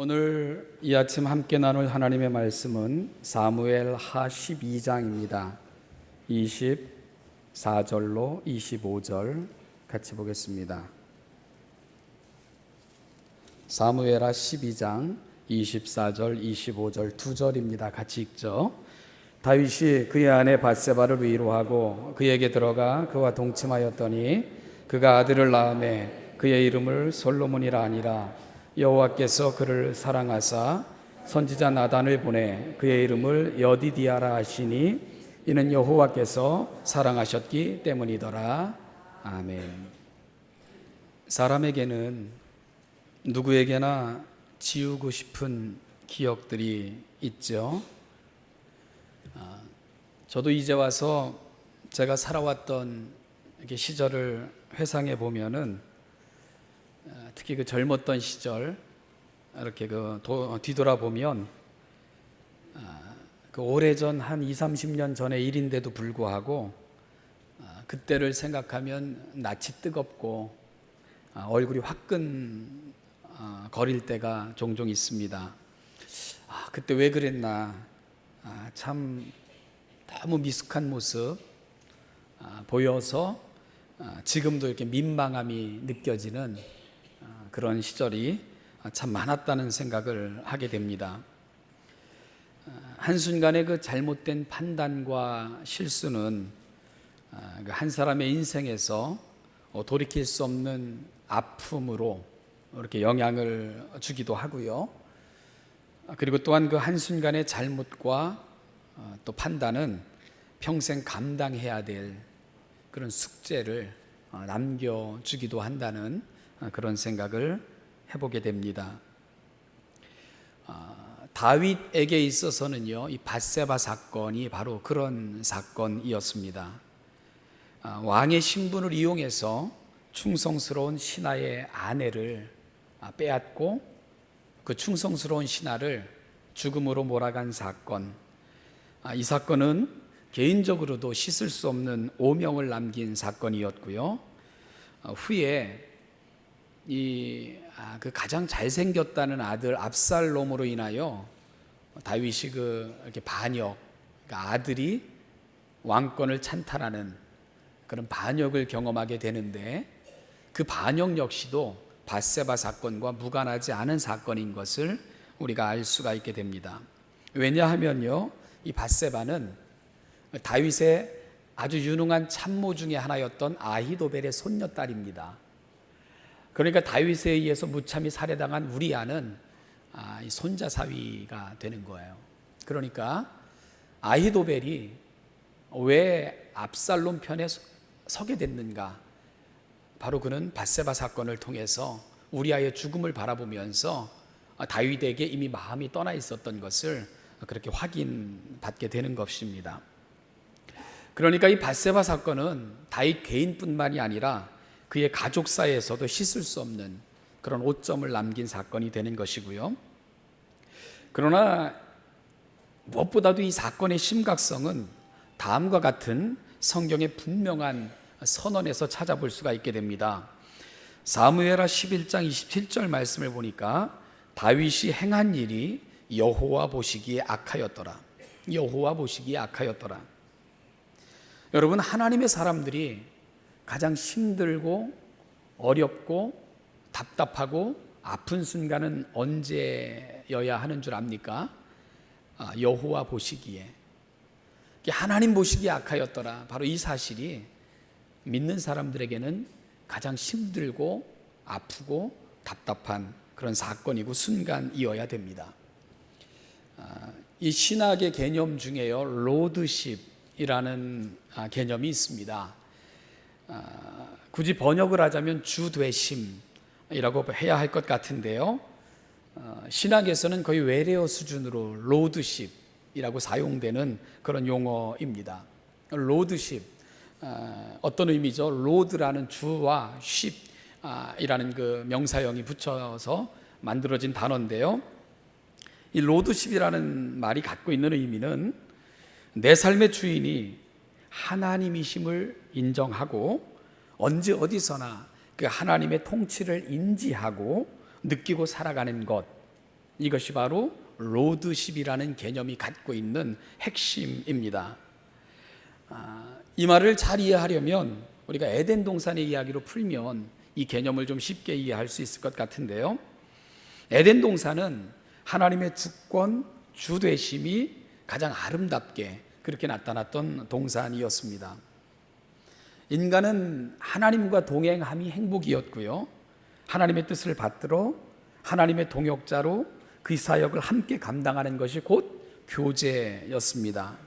오늘 이 아침 함께 나눌 하나님의 말씀은 사무엘 하 12장입니다. 24절로 25절 같이 보겠습니다. 사무엘 하 12장 24절 25절 두 절입니다. 같이 읽죠. 다윗이 그의 아내 밧세바를 위로하고 그에게 들어가 그와 동침하였더니 그가 아들을 낳음에 그의 이름을 솔로몬이라 하니라. 여호와께서 그를 사랑하사 선지자 나단을 보내 그의 이름을 여디디아라 하시니 이는 여호와께서 사랑하셨기 때문이더라. 아멘. 사람에게는 누구에게나 지우고 싶은 기억들이 있죠. 저도 이제 와서 제가 살아왔던 이렇게 시절을 회상해 보면은 특히 그 젊었던 시절 이렇게 뒤돌아보면 그 오래전 한 20-30년 전의 일인데도 불구하고 그때를 생각하면 낯이 뜨겁고 얼굴이 화끈 거릴 때가 종종 있습니다. 그때 왜 그랬나, 참 너무 미숙한 모습 보여서 지금도 이렇게 민망함이 느껴지는 그런 시절이 참 많았다는 생각을 하게 됩니다. 한순간의 그 잘못된 판단과 실수는 한 사람의 인생에서 돌이킬 수 없는 아픔으로 이렇게 영향을 주기도 하고요. 그리고 또한 그 한순간의 잘못과 또 판단은 평생 감당해야 될 그런 숙제를 남겨주기도 한다는 그런 생각을 해보게 됩니다. 다윗에게 있어서는요, 이 밧세바 사건이 바로 그런 사건이었습니다. 왕의 신분을 이용해서 충성스러운 신하의 아내를 빼앗고 그 충성스러운 신하를 죽음으로 몰아간 사건. 이 사건은 개인적으로도 씻을 수 없는 오명을 남긴 사건이었고요. 후에 그 가장 잘생겼다는 아들 압살롬으로 인하여 다윗이 이렇게 반역, 그러니까 아들이 왕권을 찬탈하는 그런 반역을 경험하게 되는데, 그 반역 역시도 밧세바 사건과 무관하지 않은 사건인 것을 우리가 알 수가 있게 됩니다. 왜냐하면요, 이 밧세바는 다윗의 아주 유능한 참모 중에 하나였던 아히도벨의 손녀딸입니다. 그러니까 다윗에 의해서 무참히 살해당한 우리아는 이 손자 사위가 되는 거예요. 그러니까 아히도벨이 왜 압살롬 편에 서게 됐는가? 바로 그는 밧세바 사건을 통해서 우리아의 죽음을 바라보면서 다윗에게 이미 마음이 떠나 있었던 것을 그렇게 확인받게 되는 것입니다. 그러니까 이 밧세바 사건은 다윗 개인뿐만이 아니라 그의 가족사에서도 씻을 수 없는 그런 오점을 남긴 사건이 되는 것이고요. 그러나 무엇보다도 이 사건의 심각성은 다음과 같은 성경의 분명한 선언에서 찾아볼 수가 있게 됩니다. 사무엘하 11장 27절 말씀을 보니까 다윗이 행한 일이 여호와 보시기에 악하였더라. 여호와 보시기에 악하였더라. 여러분, 하나님의 사람들이 가장 힘들고 어렵고 답답하고 아픈 순간은 언제여야 하는 줄 압니까? 여호와 보시기에, 하나님 보시기에 악하였더라. 바로 이 사실이 믿는 사람들에게는 가장 힘들고 아프고 답답한 그런 사건이고 순간이어야 됩니다. 이 신학의 개념 중에요, 로드십이라는 개념이 있습니다. 굳이 번역을 하자면 주되심이라고 해야 할 것 같은데요, 신학에서는 거의 외래어 수준으로 로드십이라고 사용되는 그런 용어입니다. 로드십, 어떤 의미죠? 로드라는 주와 쉽이라는 그 명사형이 붙여서 만들어진 단어인데요, 이 로드십이라는 말이 갖고 있는 의미는 내 삶의 주인이 하나님이심을 인정하고 언제 어디서나 그 하나님의 통치를 인지하고 느끼고 살아가는 것, 이것이 바로 로드십이라는 개념이 갖고 있는 핵심입니다. 이 말을 잘 이해하려면 우리가 에덴 동산의 이야기로 풀면 이 개념을 좀 쉽게 이해할 수 있을 것 같은데요. 에덴 동산은 하나님의 주권, 주되심이 가장 아름답게 그렇게 나타났던 동산이었습니다. 인간은 하나님과 동행함이 행복이었고요, 하나님의 뜻을 받들어 하나님의 동역자로 그 사역을 함께 감당하는 것이 곧 교제였습니다.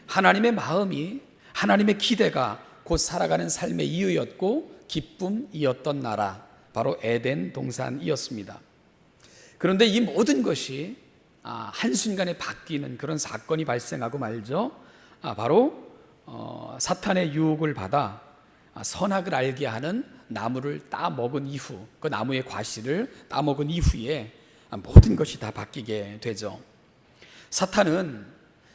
하나님의 마음이, 하나님의 기대가 곧 살아가는 삶의 이유였고 기쁨이었던 나라, 바로 에덴 동산이었습니다. 그런데 이 모든 것이 한순간에 바뀌는 그런 사건이 발생하고 말죠. 바로 사탄의 유혹을 받아 선악을 알게 하는 나무를 따먹은 이후, 그 나무의 과실을 따먹은 이후에 모든 것이 다 바뀌게 되죠. 사탄은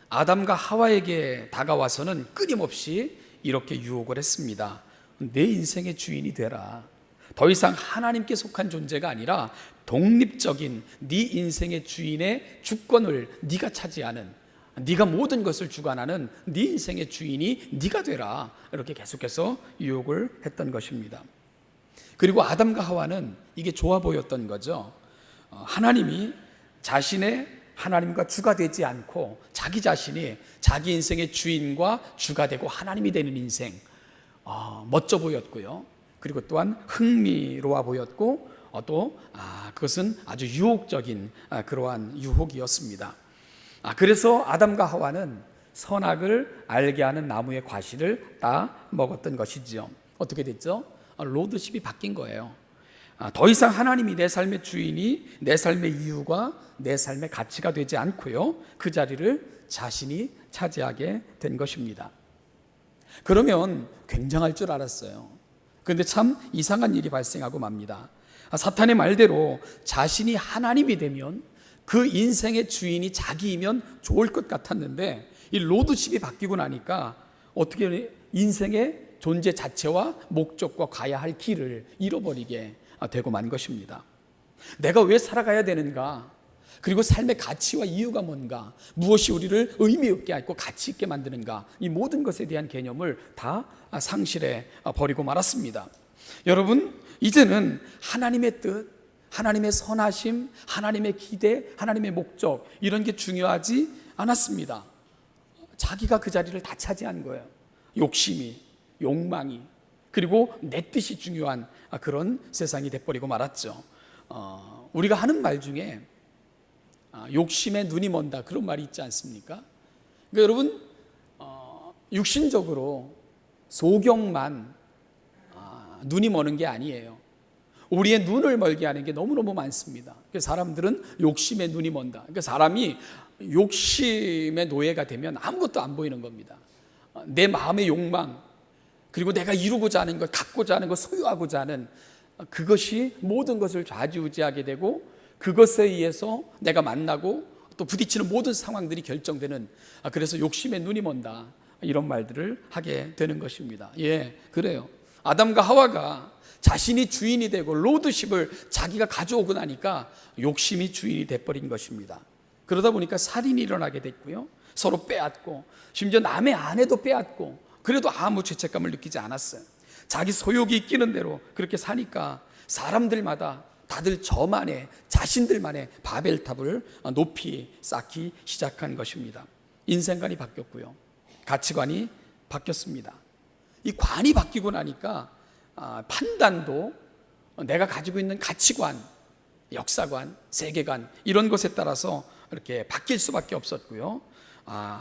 아담과 하와에게 다가와서는 끊임없이 이렇게 유혹을 했습니다. 내 인생의 주인이 되라. 더 이상 하나님께 속한 존재가 아니라 독립적인 네 인생의 주인의 주권을 네가 차지하는, 네가 모든 것을 주관하는 네 인생의 주인이 네가 되라. 이렇게 계속해서 유혹을 했던 것입니다. 그리고 아담과 하와는 이게 좋아 보였던 거죠. 하나님이 자신의 하나님과 주가 되지 않고 자기 자신이 자기 인생의 주인과 주가 되고 하나님이 되는 인생, 멋져 보였고요. 그리고 또한 흥미로워 보였고 또 그것은 아주 유혹적인 그러한 유혹이었습니다. 그래서 아담과 하와는 선악을 알게 하는 나무의 과실을 따 먹었던 것이지요. 어떻게 됐죠? 로드십이 바뀐 거예요. 더 이상 하나님이 내 삶의 주인이 내 삶의 이유가 내 삶의 가치가 되지 않고요, 그 자리를 자신이 차지하게 된 것입니다. 그러면 굉장할 줄 알았어요. 그런데 참 이상한 일이 발생하고 맙니다. 사탄의 말대로 자신이 하나님이 되면 그 인생의 주인이 자기이면 좋을 것 같았는데 이 로드십이 바뀌고 나니까 어떻게 인생의 존재 자체와 목적과 가야 할 길을 잃어버리게 되고 만 것입니다. 내가 왜 살아가야 되는가? 그리고 삶의 가치와 이유가 뭔가? 무엇이 우리를 의미 있게 하고 가치 있게 만드는가? 이 모든 것에 대한 개념을 다 상실해 버리고 말았습니다. 여러분, 이제는 하나님의 뜻, 하나님의 선하심, 하나님의 기대, 하나님의 목적, 이런 게 중요하지 않았습니다. 자기가 그 자리를 다 차지한 거예요. 욕심이, 욕망이, 그리고 내 뜻이 중요한 그런 세상이 돼버리고 말았죠. 우리가 하는 말 중에 욕심에 눈이 먼다, 그런 말이 있지 않습니까? 그러니까 여러분, 육신적으로 소경만 눈이 머는 게 아니에요. 우리의 눈을 멀게 하는 게 너무너무 많습니다. 그래서 사람들은 욕심에 눈이 먼다. 그러니까 사람이 욕심의 노예가 되면 아무것도 안 보이는 겁니다. 내 마음의 욕망, 그리고 내가 이루고자 하는 것, 갖고자 하는 것, 소유하고자 하는 그것이 모든 것을 좌지우지하게 되고 그것에 의해서 내가 만나고 또 부딪히는 모든 상황들이 결정되는, 그래서 욕심에 눈이 먼다, 이런 말들을 하게 되는 것입니다. 예, 그래요. 아담과 하와가 자신이 주인이 되고 로드십을 자기가 가져오고 나니까 욕심이 주인이 돼버린 것입니다. 그러다 보니까 살인이 일어나게 됐고요, 서로 빼앗고 심지어 남의 아내도 빼앗고, 그래도 아무 죄책감을 느끼지 않았어요. 자기 소욕이 있기는 대로 그렇게 사니까 사람들마다 다들 저만의, 자신들만의 바벨탑을 높이 쌓기 시작한 것입니다. 인생관이 바뀌었고요, 가치관이 바뀌었습니다. 이 관이 바뀌고 나니까 판단도 내가 가지고 있는 가치관, 역사관, 세계관, 이런 것에 따라서 이렇게 바뀔 수밖에 없었고요.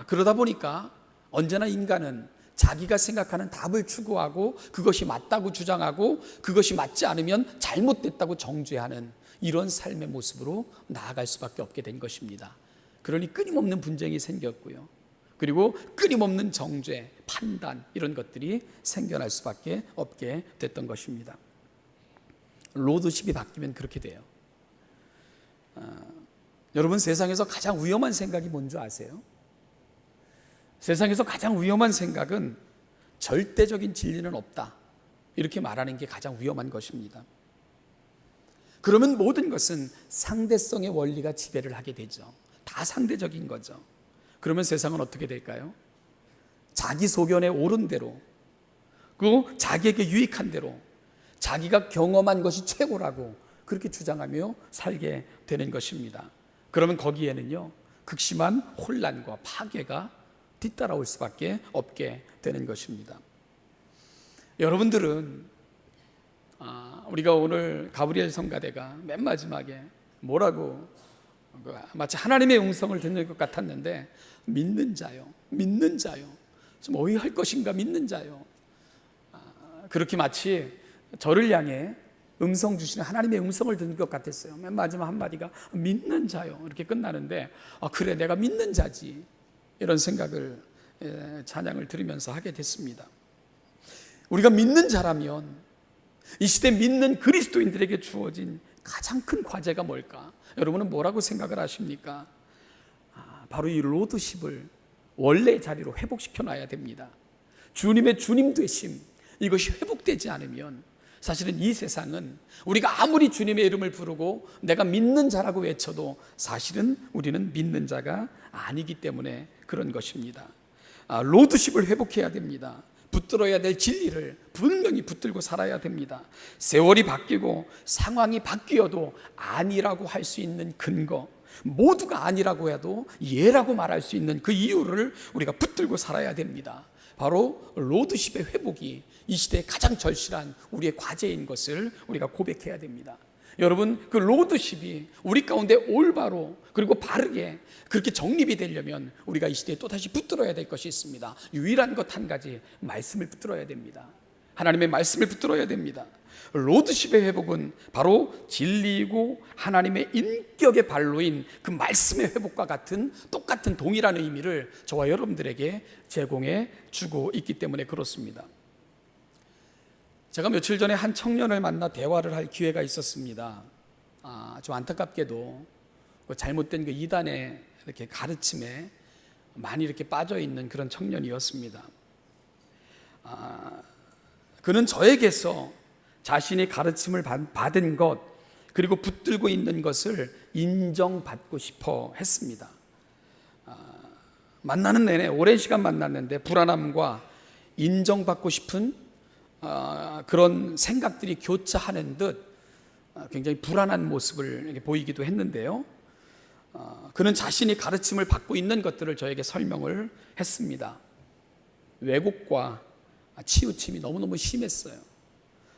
그러다 보니까 언제나 인간은 자기가 생각하는 답을 추구하고 그것이 맞다고 주장하고 그것이 맞지 않으면 잘못됐다고 정죄하는 이런 삶의 모습으로 나아갈 수밖에 없게 된 것입니다. 그러니 끊임없는 분쟁이 생겼고요, 그리고 끊임없는 정죄, 판단, 이런 것들이 생겨날 수밖에 없게 됐던 것입니다. 로드십이 바뀌면 그렇게 돼요. 여러분, 세상에서 가장 위험한 생각이 뭔지 아세요? 세상에서 가장 위험한 생각은 절대적인 진리는 없다, 이렇게 말하는 게 가장 위험한 것입니다. 그러면 모든 것은 상대성의 원리가 지배를 하게 되죠. 다 상대적인 거죠. 그러면 세상은 어떻게 될까요? 자기 소견에 옳은 대로, 그 자기에게 유익한 대로, 자기가 경험한 것이 최고라고 그렇게 주장하며 살게 되는 것입니다. 그러면 거기에는요, 극심한 혼란과 파괴가 뒤따라올 수밖에 없게 되는 것입니다. 여러분들은 우리가 오늘 가브리엘 성가대가 맨 마지막에 뭐라고, 마치 하나님의 음성을 듣는 것 같았는데, 믿는 자요, 믿는 자요, 좀 어휘할 것인가, 믿는 자요. 그렇게 마치 저를 향해 음성 주시는 하나님의 음성을 듣는 것 같았어요. 맨 마지막 한마디가 믿는 자요 이렇게 끝나는데, 그래, 내가 믿는 자지, 이런 생각을 찬양을 들으면서 하게 됐습니다. 우리가 믿는 자라면 이 시대 믿는 그리스도인들에게 주어진 가장 큰 과제가 뭘까? 여러분은 뭐라고 생각을 하십니까? 바로 이 로드십을 원래의 자리로 회복시켜 놔야 됩니다. 주님의 주님 되심, 이것이 회복되지 않으면 사실은 이 세상은 우리가 아무리 주님의 이름을 부르고 내가 믿는 자라고 외쳐도 사실은 우리는 믿는 자가 아니기 때문에 그런 것입니다. 로드십을 회복해야 됩니다. 붙들어야 될 진리를 분명히 붙들고 살아야 됩니다. 세월이 바뀌고 상황이 바뀌어도 아니라고 할 수 있는 근거, 모두가 아니라고 해도 예라고 말할 수 있는 그 이유를 우리가 붙들고 살아야 됩니다. 바로 로드십의 회복이 이 시대의 가장 절실한 우리의 과제인 것을 우리가 고백해야 됩니다. 여러분, 그 로드십이 우리 가운데 올바로 그리고 바르게 그렇게 정립이 되려면 우리가 이 시대에 또다시 붙들어야 될 것이 있습니다. 유일한 것 한 가지, 말씀을 붙들어야 됩니다. 하나님의 말씀을 붙들어야 됩니다. 로드십의 회복은 바로 진리이고 하나님의 인격의 발로인 그 말씀의 회복과 같은 똑같은 동일한 의미를 저와 여러분들에게 제공해 주고 있기 때문에 그렇습니다. 제가 며칠 전에 한 청년을 만나 대화를 할 기회가 있었습니다. 좀 안타깝게도 잘못된 그 이단의 이렇게 가르침에 많이 이렇게 빠져 있는 그런 청년이었습니다. 그는 저에게서 자신이 가르침을 받은 것 그리고 붙들고 있는 것을 인정받고 싶어 했습니다. 만나는 내내 오랜 시간 만났는데 불안함과 인정받고 싶은 그런 생각들이 교차하는 듯 굉장히 불안한 모습을 보이기도 했는데요. 그는 자신이 가르침을 받고 있는 것들을 저에게 설명을 했습니다. 왜곡과 치우침이 너무너무 심했어요.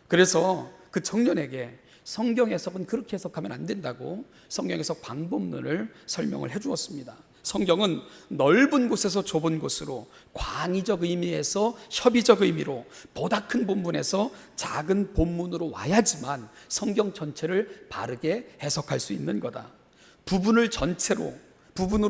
그래서 그 청년에게 성경 해석은 그렇게 해석하면 안 된다고 성경 해석 방법론을 설명을 해주었습니다. 성경은 넓은 곳에서 좁은 곳으로, 광의적 의미에서 협의적 의미로, 보다 큰 본문에서 작은 본문으로 와야지만 성경 전체를 바르게 해석할 수 있는 거다. 부분으로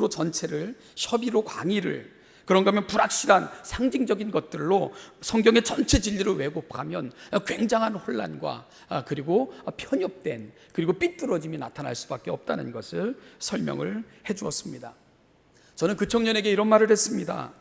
전체를, 협의로 광의를, 그런가 하면 불확실한 상징적인 것들로 성경의 전체 진리를 왜곡하면 굉장한 혼란과 그리고 편협된 그리고 삐뚤어짐이 나타날 수밖에 없다는 것을 설명을 해 주었습니다. 저는 그 청년에게 이런 말을 했습니다.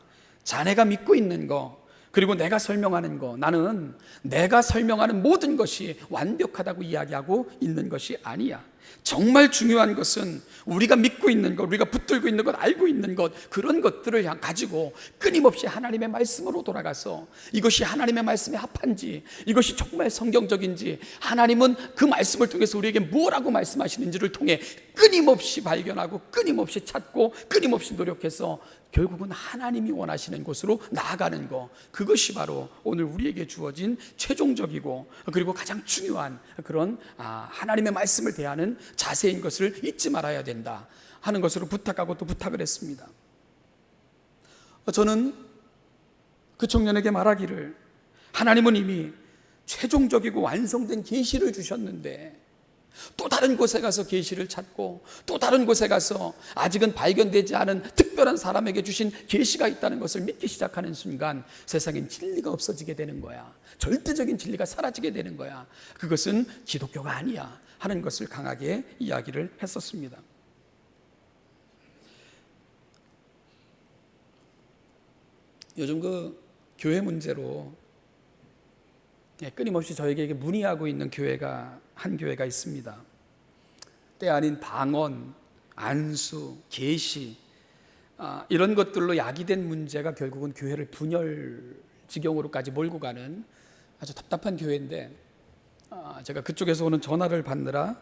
자네가 믿고 있는 거 그리고 내가 설명하는 거, 나는 내가 설명하는 모든 것이 완벽하다고 이야기하고 있는 것이 아니야. 정말 중요한 것은 우리가 믿고 있는 것, 우리가 붙들고 있는 것, 알고 있는 것, 그런 것들을 가지고 끊임없이 하나님의 말씀으로 돌아가서 이것이 하나님의 말씀에 합한지, 이것이 정말 성경적인지, 하나님은 그 말씀을 통해서 우리에게 뭐라고 말씀하시는지를 통해 끊임없이 발견하고 끊임없이 찾고 끊임없이 노력해서 결국은 하나님이 원하시는 곳으로 나아가는 것, 그것이 바로 오늘 우리에게 주어진 최종적이고 그리고 가장 중요한 그런 하나님의 말씀을 대하는 자세인 것을 잊지 말아야 된다 하는 것으로 부탁하고 또 부탁을 했습니다. 저는 그 청년에게 말하기를, 하나님은 이미 최종적이고 완성된 계시를 주셨는데 또 다른 곳에 가서 계시를 찾고 또 다른 곳에 가서 아직은 발견되지 않은 특별한 사람에게 주신 계시가 있다는 것을 믿기 시작하는 순간 세상엔 진리가 없어지게 되는 거야. 절대적인 진리가 사라지게 되는 거야. 그것은 기독교가 아니야 하는 것을 강하게 이야기를 했었습니다. 요즘 그 교회 문제로 끊임없이 저에게 문의하고 있는 한 교회가 있습니다. 때 아닌 방언, 안수, 계시, 이런 것들로 야기된 문제가 결국은 교회를 분열 지경으로까지 몰고 가는 아주 답답한 교회인데, 제가 그쪽에서 오는 전화를 받느라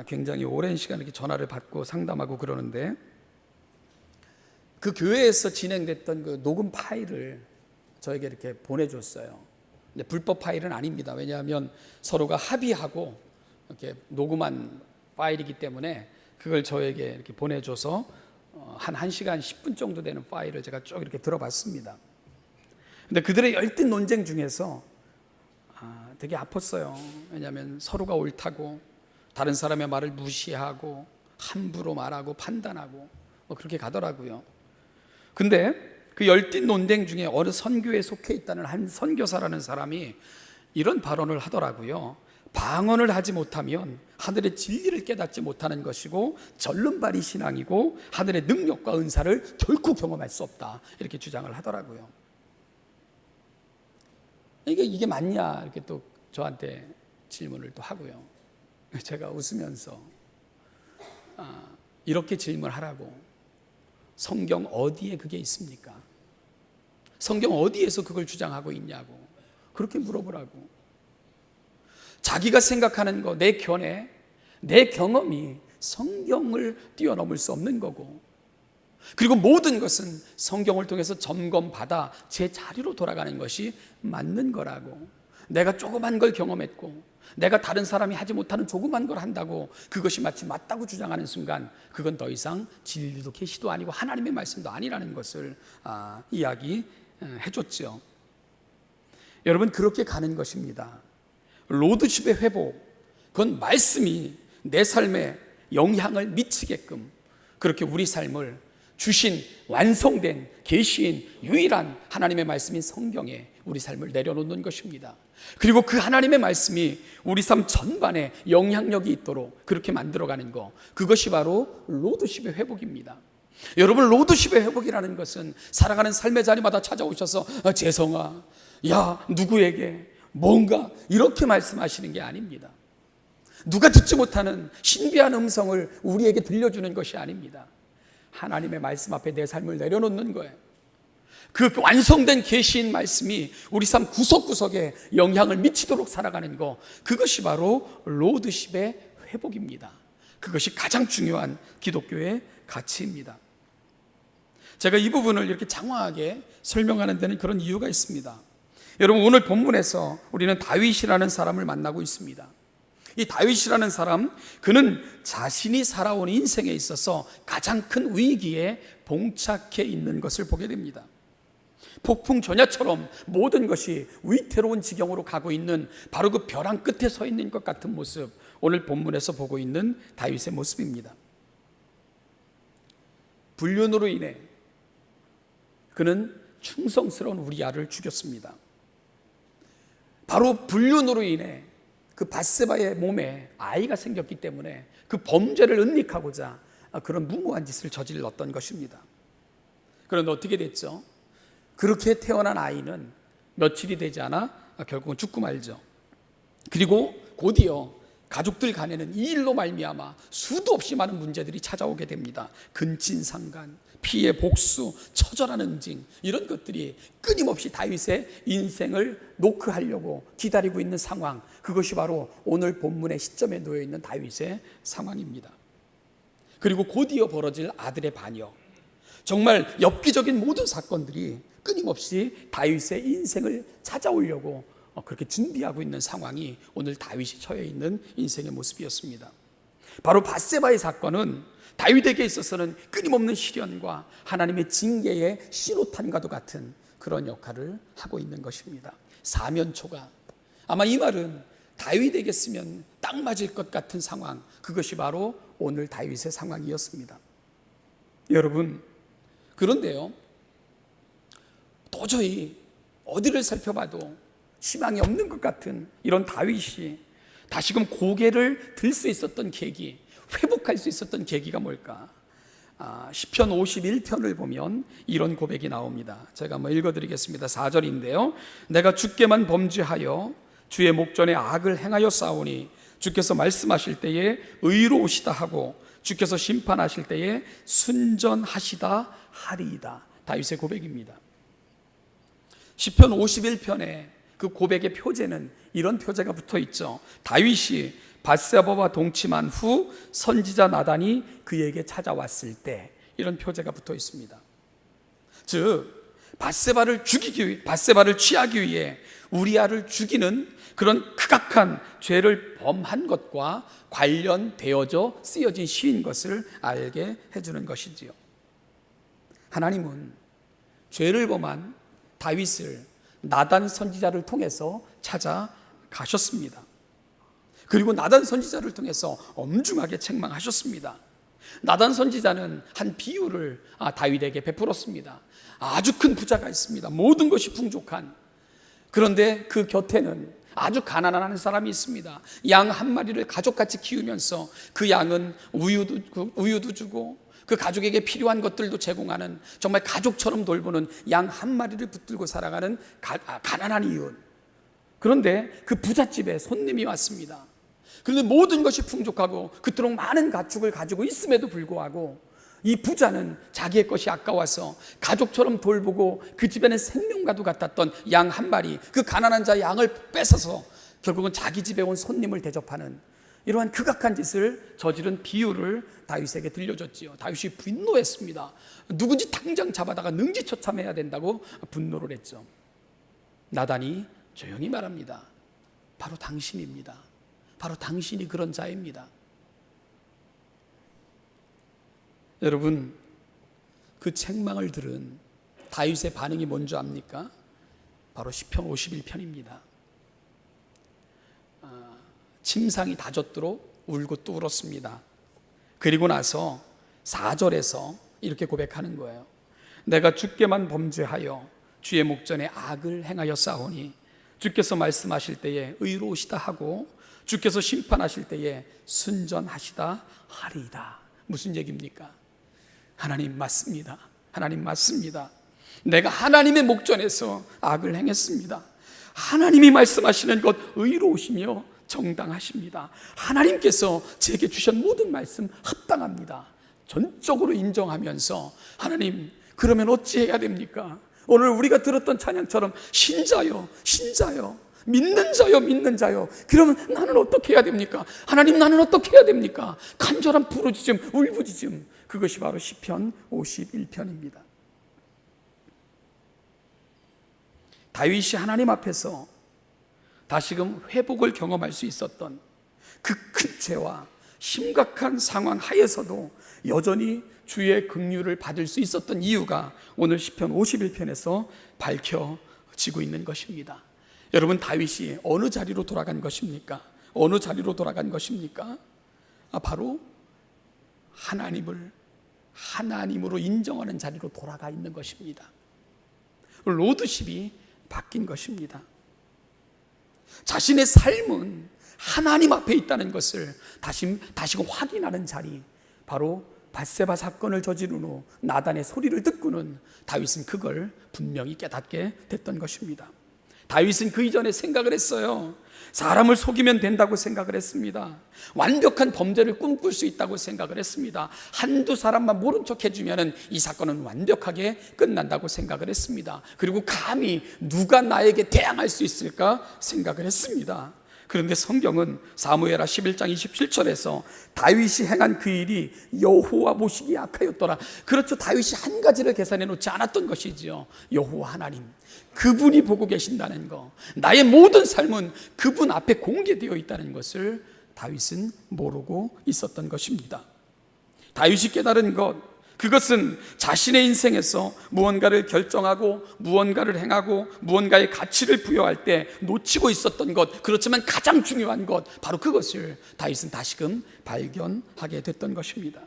굉장히 오랜 시간 이렇게 전화를 받고 상담하고 그러는데, 그 교회에서 진행됐던 그 녹음 파일을 저에게 이렇게 보내줬어요. 근데 불법 파일은 아닙니다. 왜냐하면 서로가 합의하고 이렇게 녹음한 파일이기 때문에 그걸 저에게 이렇게 보내줘서 한 1시간 10분 정도 되는 파일을 제가 쭉 이렇게 들어봤습니다. 근데 그들의 열띤 논쟁 중에서 되게 아팠어요. 왜냐하면 서로가 옳다고, 다른 사람의 말을 무시하고 함부로 말하고 판단하고 그렇게 가더라고요. 근데 그 열띤 논쟁 중에 어느 선교에 속해 있다는 한 선교사라는 사람이 이런 발언을 하더라고요. 방언을 하지 못하면 하늘의 진리를 깨닫지 못하는 것이고 절름발이 신앙이고 하늘의 능력과 은사를 결코 경험할 수 없다, 이렇게 주장을 하더라고요. 이게 맞냐, 이렇게 또 저한테 질문을 또 하고요. 제가 웃으면서 이렇게 질문하라고. 성경 어디에 그게 있습니까? 성경 어디에서 그걸 주장하고 있냐고 그렇게 물어보라고. 자기가 생각하는 거, 내 견해, 내 경험이 성경을 뛰어넘을 수 없는 거고, 그리고 모든 것은 성경을 통해서 점검받아 제 자리로 돌아가는 것이 맞는 거라고. 내가 조그만 걸 경험했고 내가 다른 사람이 하지 못하는 조그만 걸 한다고 그것이 마치 맞다고 주장하는 순간 그건 더 이상 진리도 계시도 아니고 하나님의 말씀도 아니라는 것을 이야기해 줬죠. 여러분, 그렇게 가는 것입니다. 로드십의 회복, 그건 말씀이 내 삶에 영향을 미치게끔 그렇게 우리 삶을 주신 완성된 계시인 유일한 하나님의 말씀인 성경에 우리 삶을 내려놓는 것입니다. 그리고 그 하나님의 말씀이 우리 삶 전반에 영향력이 있도록 그렇게 만들어가는 것, 그것이 바로 로드십의 회복입니다. 여러분, 로드십의 회복이라는 것은 살아가는 삶의 자리마다 찾아오셔서 재성아, 야, 누구에게 뭔가 이렇게 말씀하시는 게 아닙니다. 누가 듣지 못하는 신비한 음성을 우리에게 들려주는 것이 아닙니다. 하나님의 말씀 앞에 내 삶을 내려놓는 거예요. 그 완성된 계시인 말씀이 우리 삶 구석구석에 영향을 미치도록 살아가는 것, 그것이 바로 로드십의 회복입니다. 그것이 가장 중요한 기독교의 가치입니다. 제가 이 부분을 이렇게 장황하게 설명하는 데는 그런 이유가 있습니다. 여러분, 오늘 본문에서 우리는 다윗이라는 사람을 만나고 있습니다. 이 다윗이라는 사람, 그는 자신이 살아온 인생에 있어서 가장 큰 위기에 봉착해 있는 것을 보게 됩니다. 폭풍 전야처럼 모든 것이 위태로운 지경으로 가고 있는 바로 그 벼랑 끝에 서 있는 것 같은 모습, 오늘 본문에서 보고 있는 다윗의 모습입니다. 불륜으로 인해 그는 충성스러운 우리아를 죽였습니다. 바로 불륜으로 인해 그 밧세바의 몸에 아이가 생겼기 때문에 그 범죄를 은닉하고자 그런 무모한 짓을 저질렀던 것입니다. 그런데 어떻게 됐죠? 그렇게 태어난 아이는 며칠이 되지 않아 결국은 죽고 말죠. 그리고 곧이어 가족들 간에는 이 일로 말미암아 수도 없이 많은 문제들이 찾아오게 됩니다. 근친상간, 피해 복수, 처절한 응징, 이런 것들이 끊임없이 다윗의 인생을 노크하려고 기다리고 있는 상황, 그것이 바로 오늘 본문의 시점에 놓여 있는 다윗의 상황입니다. 그리고 곧이어 벌어질 아들의 반역, 정말 엽기적인 모든 사건들이 끊임없이 다윗의 인생을 찾아오려고 그렇게 준비하고 있는 상황이 오늘 다윗이 처해 있는 인생의 모습이었습니다. 바로 밧세바의 사건은 다윗에게 있어서는 끊임없는 시련과 하나님의 징계의 신호탄과도 같은 그런 역할을 하고 있는 것입니다. 사면초가, 아마 이 말은 다윗에게 쓰면 딱 맞을 것 같은 상황, 그것이 바로 오늘 다윗의 상황이었습니다. 여러분, 그런데요, 도저히 어디를 살펴봐도 희망이 없는 것 같은 이런 다윗이 다시금 고개를 들 수 있었던 계기, 회복할 수 있었던 계기가 뭘까? 시편 51편을 보면 이런 고백이 나옵니다. 제가 한번 읽어드리겠습니다. 4절인데요. 내가 주께만 범죄하여 주의 목전에 악을 행하여 싸우니 주께서 말씀하실 때에 의로우시다 하고 주께서 심판하실 때에 순전하시다 하리이다. 다윗의 고백입니다. 시편 51편에 그 고백의 표제는 이런 표제가 붙어 있죠. 다윗이 밧세바와 동침한 후 선지자 나단이 그에게 찾아왔을 때, 이런 표제가 붙어 있습니다. 즉 밧세바를 취하기 위해 우리아를 죽이는 그런 극악한 죄를 범한 것과 관련되어져 쓰여진 시인 것을 알게 해주는 것이지요. 하나님은 죄를 범한 다윗을 나단 선지자를 통해서 찾아가셨습니다. 그리고 나단 선지자를 통해서 엄중하게 책망하셨습니다. 나단 선지자는 한 비유를 다윗에게 베풀었습니다. 아주 큰 부자가 있습니다. 모든 것이 풍족한. 그런데 그 곁에는 아주 가난한 한 사람이 있습니다. 양 한 마리를 가족같이 키우면서 그 양은 우유도 주고 그 가족에게 필요한 것들도 제공하는, 정말 가족처럼 돌보는 양 한 마리를 붙들고 살아가는 가난한 이웃. 그런데 그 부잣집에 손님이 왔습니다. 그런데 모든 것이 풍족하고 그토록 많은 가축을 가지고 있음에도 불구하고 이 부자는 자기의 것이 아까워서 가족처럼 돌보고 그 집에는 생명과도 같았던 양 한 마리, 그 가난한 자의 양을 뺏어서 결국은 자기 집에 온 손님을 대접하는 이러한 극악한 짓을 저지른 비유를 다윗에게 들려줬지요. 다윗이 분노했습니다. 누군지 당장 잡아다가 능지처참해야 된다고 분노를 했죠. 나단이 조용히 말합니다. 바로 당신입니다. 바로 당신이 그런 자입니다. 여러분, 그 책망을 들은 다윗의 반응이 뭔지 압니까? 바로 시편 51편입니다. 침상이 다 젖도록 울고 또 울었습니다. 그리고 나서 4절에서 이렇게 고백하는 거예요. 내가 주께만 범죄하여 주의 목전에 악을 행하여 싸우니 주께서 말씀하실 때에 의로우시다 하고 주께서 심판하실 때에 순전하시다 하리이다. 무슨 얘기입니까? 하나님 맞습니다. 하나님 맞습니다. 내가 하나님의 목전에서 악을 행했습니다. 하나님이 말씀하시는 것 의로우시며 정당하십니다. 하나님께서 제게 주신 모든 말씀 합당합니다. 전적으로 인정하면서 하나님, 그러면 어찌해야 됩니까? 오늘 우리가 들었던 찬양처럼 신자요, 신자요, 믿는 자요, 믿는 자요. 그러면 나는 어떻게 해야 됩니까? 하나님, 나는 어떻게 해야 됩니까? 간절한 부르짖음, 울부짖음. 그것이 바로 시편 51편입니다. 다윗이 하나님 앞에서 다시금 회복을 경험할 수 있었던 그 큰 죄와 심각한 상황 하에서도 여전히 주의 긍휼을 받을 수 있었던 이유가 오늘 시편 51편에서 밝혀지고 있는 것입니다. 여러분, 다윗이 어느 자리로 돌아간 것입니까? 어느 자리로 돌아간 것입니까? 바로 하나님을 하나님으로 인정하는 자리로 돌아가 있는 것입니다. 로드십이 바뀐 것입니다. 자신의 삶은 하나님 앞에 있다는 것을 다시금 확인하는 자리, 바로 밧세바 사건을 저지른 후 나단의 소리를 듣고는 다윗은 그걸 분명히 깨닫게 됐던 것입니다. 다윗은 그 이전에 생각을 했어요. 사람을 속이면 된다고 생각을 했습니다. 완벽한 범죄를 꿈꿀 수 있다고 생각을 했습니다. 한두 사람만 모른 척 해주면 이 사건은 완벽하게 끝난다고 생각을 했습니다. 그리고 감히 누가 나에게 대항할 수 있을까 생각을 했습니다. 그런데 성경은 사무엘하 11장 27절에서 다윗이 행한 그 일이 여호와 보시기에 악하였더라. 그렇죠. 다윗이 한 가지를 계산해 놓지 않았던 것이지요. 여호와 하나님, 그분이 보고 계신다는 거, 나의 모든 삶은 그분 앞에 공개되어 있다는 것을 다윗은 모르고 있었던 것입니다. 다윗이 깨달은 것, 그것은 자신의 인생에서 무언가를 결정하고 무언가를 행하고 무언가의 가치를 부여할 때 놓치고 있었던 것, 그렇지만 가장 중요한 것, 바로 그것을 다윗은 다시금 발견하게 됐던 것입니다.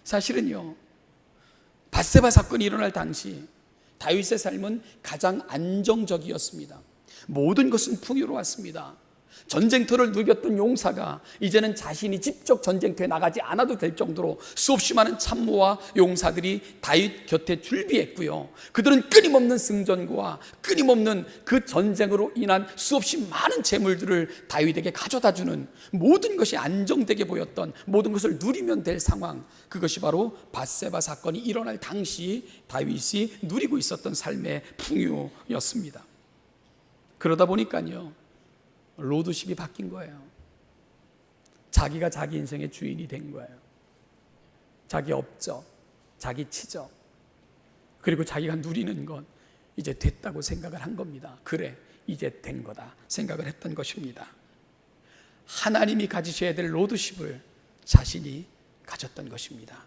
사실은요, 밧세바 사건이 일어날 당시 다윗의 삶은 가장 안정적이었습니다. 모든 것은 풍요로웠습니다. 전쟁터를 누볐던 용사가 이제는 자신이 직접 전쟁터에 나가지 않아도 될 정도로 수없이 많은 참모와 용사들이 다윗 곁에 줄비했고요. 그들은 끊임없는 승전과 끊임없는 그 전쟁으로 인한 수없이 많은 재물들을 다윗에게 가져다 주는, 모든 것이 안정되게 보였던, 모든 것을 누리면 될 상황, 그것이 바로 밧세바 사건이 일어날 당시 다윗이 누리고 있었던 삶의 풍요였습니다. 그러다 보니까요, 로드십이 바뀐 거예요. 자기가 자기 인생의 주인이 된 거예요. 자기 업적, 자기 치적, 그리고 자기가 누리는 것, 이제 됐다고 생각을 한 겁니다. 그래, 이제 된 거다 생각을 했던 것입니다. 하나님이 가지셔야 될 로드십을 자신이 가졌던 것입니다.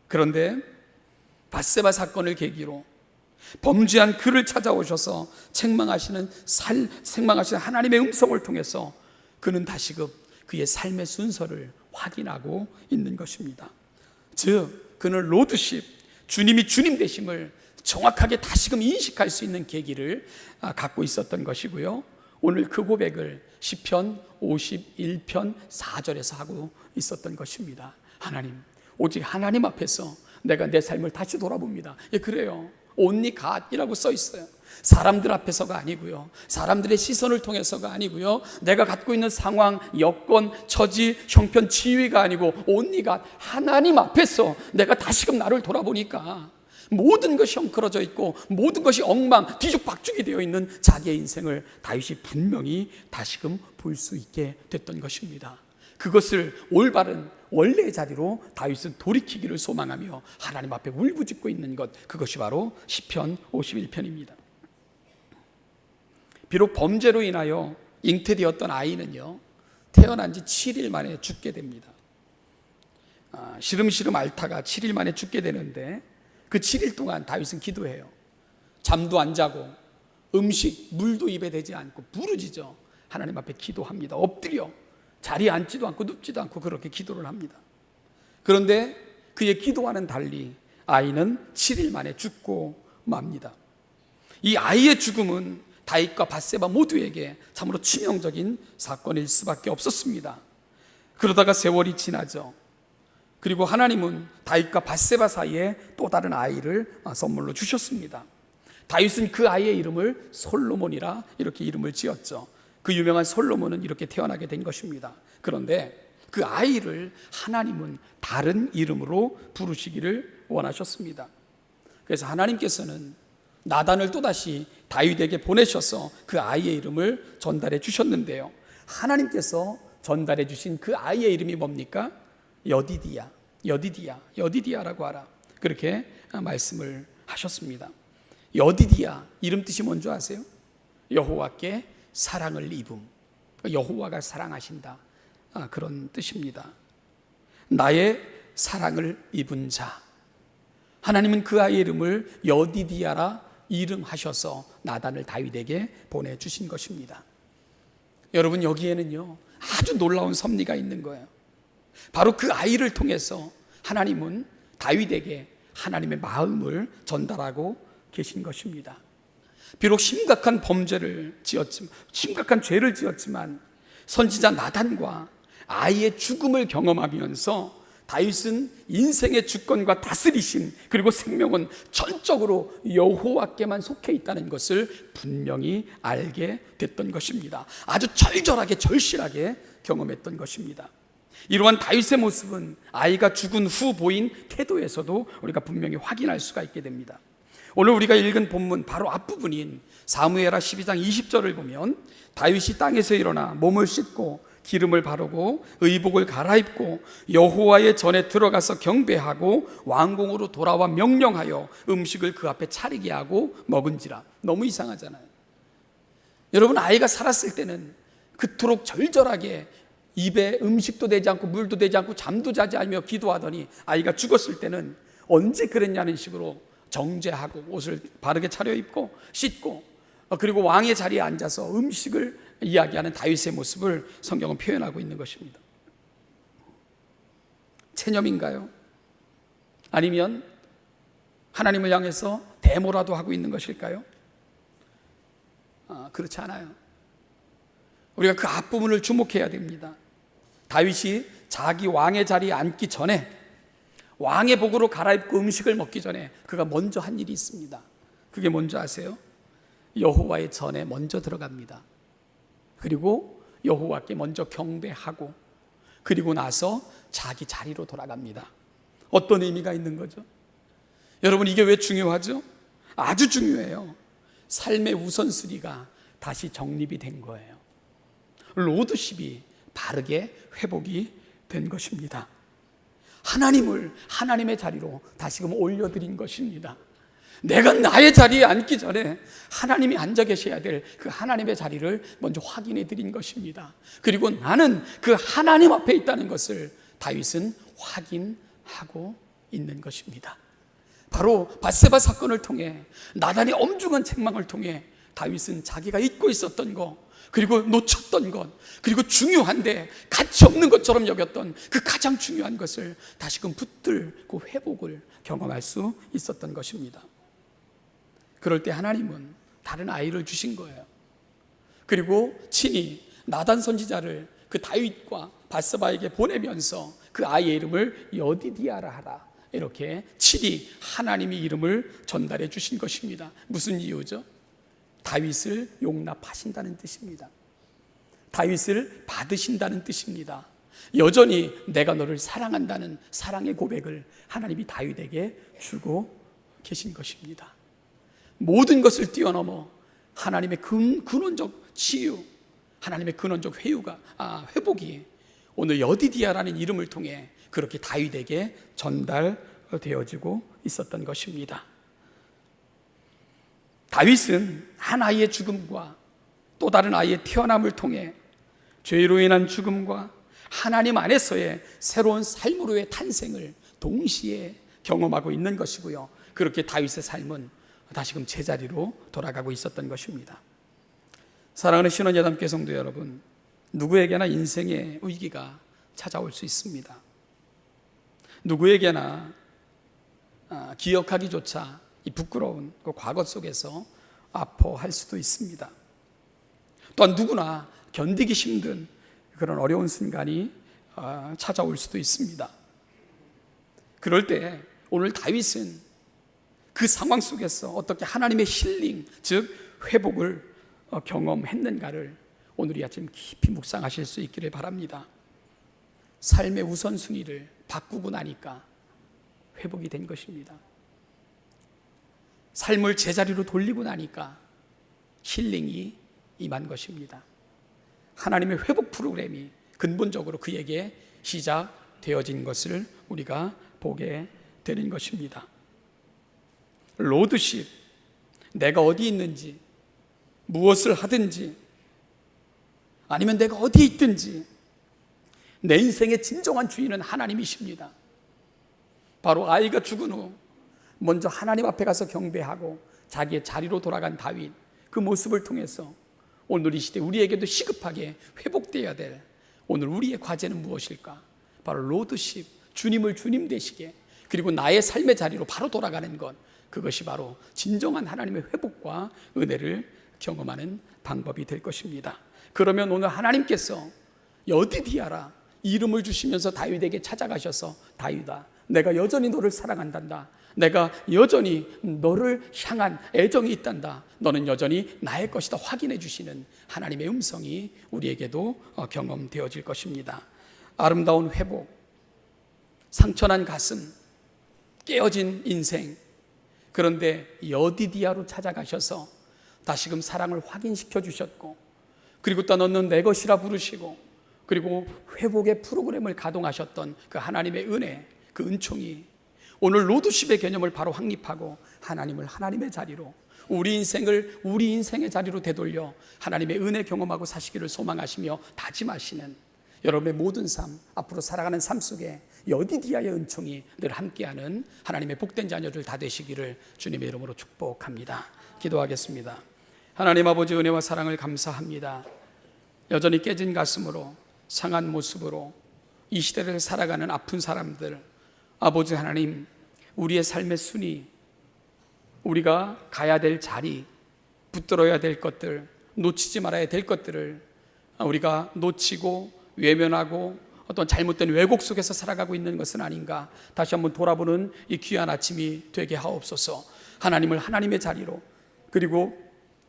그런데 밧세바 사건을 계기로 범죄한 그를 찾아오셔서 책망하시는 하나님의 음성을 통해서 그는 다시금 그의 삶의 순서를 확인하고 있는 것입니다. 즉, 그는 로드십, 주님이 주님 되심을 정확하게 다시금 인식할 수 있는 계기를 갖고 있었던 것이고요. 오늘 그 고백을 시편 51편 4절에서 하고 있었던 것입니다. 하나님, 오직 하나님 앞에서 내가 내 삶을 다시 돌아봅니다. 예, 그래요. only God이라고 써 있어요. 사람들 앞에서가 아니고요, 사람들의 시선을 통해서가 아니고요, 내가 갖고 있는 상황, 여건, 처지, 형편, 지위가 아니고 only God, 하나님 앞에서 내가 다시금 나를 돌아보니까 모든 것이 엉클어져 있고 모든 것이 엉망, 뒤죽박죽이 되어 있는 자기의 인생을 다윗이 분명히 다시금 볼 수 있게 됐던 것입니다. 그것을 올바른 원래의 자리로 다윗은 돌이키기를 소망하며 하나님 앞에 울부짖고 있는 것, 그것이 바로 시편 51편입니다. 비록 범죄로 인하여 잉태되었던 아이는요, 태어난 지 7일 만에 죽게 됩니다. 시름시름 앓다가 7일 만에 죽게 되는데, 그 7일 동안 다윗은 기도해요. 잠도 안 자고 음식, 물도 입에 대지 않고 부르짖어 하나님 앞에 기도합니다. 엎드려 자리에 앉지도 않고 눕지도 않고 그렇게 기도를 합니다. 그런데 그의 기도와는 달리 아이는 7일 만에 죽고 맙니다. 이 아이의 죽음은 다윗과 밧세바 모두에게 참으로 치명적인 사건일 수밖에 없었습니다. 그러다가 세월이 지나죠. 그리고 하나님은 다윗과 밧세바 사이에 또 다른 아이를 선물로 주셨습니다. 다윗은 그 아이의 이름을 솔로몬이라 이렇게 이름을 지었죠. 그 유명한 솔로몬은 이렇게 태어나게 된 것입니다. 그런데 그 아이를 하나님은 다른 이름으로 부르시기를 원하셨습니다. 그래서 하나님께서는 나단을 또다시 다윗에게 보내셔서 그 아이의 이름을 전달해 주셨는데요, 하나님께서 전달해 주신 그 아이의 이름이 뭡니까? 여디디야라고 하라, 그렇게 말씀을 하셨습니다. 여디디야, 이름 뜻이 뭔지 아세요? 여호와께 사랑을 입음, 여호와가 사랑하신다, 그런 뜻입니다. 나의 사랑을 입은 자. 하나님은 그 아이의 이름을 여디디야라 이름하셔서 나단을 다윗에게 보내주신 것입니다. 여러분, 여기에는요 아주 놀라운 섭리가 있는 거예요. 바로 그 아이를 통해서 하나님은 다윗에게 하나님의 마음을 전달하고 계신 것입니다. 비록 심각한 범죄를 지었지만, 심각한 죄를 지었지만 선지자 나단과 아이의 죽음을 경험하면서 다윗은 인생의 주권과 다스리심, 그리고 생명은 전적으로 여호와께만 속해 있다는 것을 분명히 알게 됐던 것입니다. 아주 절절하게, 절실하게 경험했던 것입니다. 이러한 다윗의 모습은 아이가 죽은 후 보인 태도에서도 우리가 분명히 확인할 수가 있게 됩니다. 오늘 우리가 읽은 본문 바로 앞부분인 사무엘하 12장 20절을 보면 다윗이 땅에서 일어나 몸을 씻고 기름을 바르고 의복을 갈아입고 여호와의 전에 들어가서 경배하고 왕궁으로 돌아와 명령하여 음식을 그 앞에 차리게 하고 먹은지라. 너무 이상하잖아요. 여러분, 아이가 살았을 때는 그토록 절절하게 입에 음식도 되지 않고 물도 되지 않고 잠도 자지 않으며 기도하더니 아이가 죽었을 때는 언제 그랬냐는 식으로 정죄하고 옷을 바르게 차려입고 씻고 그리고 왕의 자리에 앉아서 음식을 이야기하는 다윗의 모습을 성경은 표현하고 있는 것입니다. 체념인가요? 아니면 하나님을 향해서 데모라도 하고 있는 것일까요? 그렇지 않아요. 우리가 그 앞부분을 주목해야 됩니다. 다윗이 자기 왕의 자리에 앉기 전에, 왕의 복으로 갈아입고 음식을 먹기 전에 그가 먼저 한 일이 있습니다. 그게 뭔지 아세요? 여호와의 전에 먼저 들어갑니다. 그리고 여호와께 먼저 경배하고, 그리고 나서 자기 자리로 돌아갑니다. 어떤 의미가 있는 거죠? 여러분, 이게 왜 중요하죠? 아주 중요해요. 삶의 우선순위가 다시 정립이 된 거예요. 로드십이 바르게 회복이 된 것입니다. 하나님을 하나님의 자리로 다시금 올려드린 것입니다. 내가 나의 자리에 앉기 전에 하나님이 앉아 계셔야 될 그 하나님의 자리를 먼저 확인해 드린 것입니다. 그리고 나는 그 하나님 앞에 있다는 것을 다윗은 확인하고 있는 것입니다. 바로 밧세바 사건을 통해, 나단의 엄중한 책망을 통해 다윗은 자기가 잊고 있었던 것, 그리고 놓쳤던 것, 그리고 중요한데 가치 없는 것처럼 여겼던 그 가장 중요한 것을 다시금 붙들고 회복을 경험할 수 있었던 것입니다. 그럴 때 하나님은 다른 아이를 주신 거예요. 그리고 친히 나단 선지자를 그 다윗과 밧세바에게 보내면서 그 아이의 이름을 여디디아라 하라, 이렇게 친히 하나님이 이름을 전달해 주신 것입니다. 무슨 이유죠? 다윗을 용납하신다는 뜻입니다. 다윗을 받으신다는 뜻입니다. 여전히 내가 너를 사랑한다는 사랑의 고백을 하나님이 다윗에게 주고 계신 것입니다. 모든 것을 뛰어넘어 하나님의 근원적 치유, 하나님의 근원적 회복이 오늘 여디디아라는 이름을 통해 그렇게 다윗에게 전달되어지고 있었던 것입니다. 다윗은 한 아이의 죽음과 또 다른 아이의 태어남을 통해 죄로 인한 죽음과 하나님 안에서의 새로운 삶으로의 탄생을 동시에 경험하고 있는 것이고요. 그렇게 다윗의 삶은 다시금 제자리로 돌아가고 있었던 것입니다. 사랑하는 신원여담교회 성도 여러분, 누구에게나 인생의 위기가 찾아올 수 있습니다. 누구에게나 기억하기조차 이 부끄러운 그 과거 속에서 아파할 수도 있습니다. 또한 누구나 견디기 힘든 그런 어려운 순간이 찾아올 수도 있습니다. 그럴 때 오늘 다윗은 그 상황 속에서 어떻게 하나님의 힐링, 즉 회복을 경험했는가를 오늘 이 아침 깊이 묵상하실 수 있기를 바랍니다. 삶의 우선순위를 바꾸고 나니까 회복이 된 것입니다. 삶을 제자리로 돌리고 나니까 힐링이 임한 것입니다. 하나님의 회복 프로그램이 근본적으로 그에게 시작되어진 것을 우리가 보게 되는 것입니다. 로드십, 내가 어디 있는지, 무엇을 하든지, 아니면 내가 어디에 있든지 내 인생의 진정한 주인은 하나님이십니다. 바로 아이가 죽은 후 먼저 하나님 앞에 가서 경배하고 자기의 자리로 돌아간 다윗, 그 모습을 통해서 오늘 이 시대 우리에게도 시급하게 회복되어야 될 오늘 우리의 과제는 무엇일까? 바로 로드십, 주님을 주님 되시게, 그리고 나의 삶의 자리로 바로 돌아가는 것, 그것이 바로 진정한 하나님의 회복과 은혜를 경험하는 방법이 될 것입니다. 그러면 오늘 하나님께서 여디디아라 이름을 주시면서 다윗에게 찾아가셔서, 다윗아, 내가 여전히 너를 사랑한단다. 내가 여전히 너를 향한 애정이 있단다. 너는 여전히 나의 것이다. 확인해 주시는 하나님의 음성이 우리에게도 경험되어질 것입니다. 아름다운 회복, 상처난 가슴, 깨어진 인생, 그런데 여디디아로 찾아가셔서 다시금 사랑을 확인시켜 주셨고, 그리고 또 너는 내 것이라 부르시고, 그리고 회복의 프로그램을 가동하셨던 그 하나님의 은혜, 그 은총이 오늘 로드십의 개념을 바로 확립하고 하나님을 하나님의 자리로, 우리 인생을 우리 인생의 자리로 되돌려 하나님의 은혜 경험하고 사시기를 소망하시며 다짐하시는 여러분의 모든 삶, 앞으로 살아가는 삶 속에 여디디아의 은총이 늘 함께하는 하나님의 복된 자녀들 다 되시기를 주님의 이름으로 축복합니다. 기도하겠습니다. 하나님 아버지, 은혜와 사랑을 감사합니다. 여전히 깨진 가슴으로, 상한 모습으로 이 시대를 살아가는 아픈 사람들, 아버지 하나님, 우리의 삶의 순위, 우리가 가야 될 자리, 붙들어야 될 것들, 놓치지 말아야 될 것들을 우리가 놓치고 외면하고 어떤 잘못된 왜곡 속에서 살아가고 있는 것은 아닌가 다시 한번 돌아보는 이 귀한 아침이 되게 하옵소서. 하나님을 하나님의 자리로, 그리고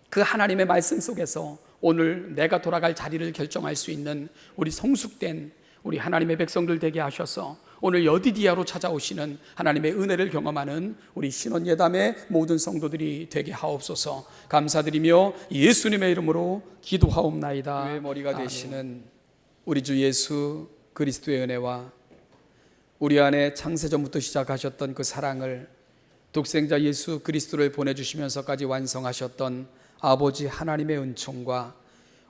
그 하나님의 말씀 속에서 오늘 내가 돌아갈 자리를 결정할 수 있는 우리 성숙된 우리 하나님의 백성들 되게 하셔서 오늘 여디디아로 찾아오시는 하나님의 은혜를 경험하는 우리 신원예담의 모든 성도들이 되게 하옵소서. 감사드리며 예수님의 이름으로 기도하옵나이다. 교회의 머리가 되시는 우리 주 예수 그리스도의 은혜와 우리 안에 창세전부터 시작하셨던 그 사랑을 독생자 예수 그리스도를 보내주시면서까지 완성하셨던 아버지 하나님의 은총과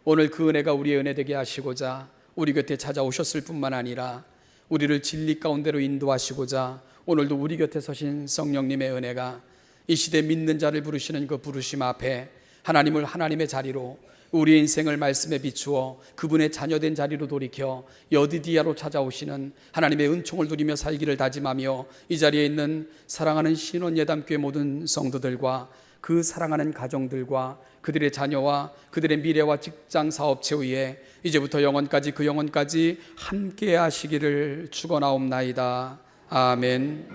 오늘 그 은혜가 우리의 은혜 되게 하시고자 우리 곁에 찾아오셨을 뿐만 아니라 우리를 진리 가운데로 인도하시고자 오늘도 우리 곁에 서신 성령님의 은혜가 이 시대 믿는 자를 부르시는 그 부르심 앞에 하나님을 하나님의 자리로, 우리의 인생을 말씀에 비추어 그분의 자녀된 자리로 돌이켜 여디디아로 찾아오시는 하나님의 은총을 누리며 살기를 다짐하며 이 자리에 있는 사랑하는 신원예담교회 모든 성도들과 그 사랑하는 가정들과 그들의 자녀와 그들의 미래와 직장 사업체 위에 이제부터 영원까지 그 영원까지 함께 하시기를 축원하옵나이다. 아멘.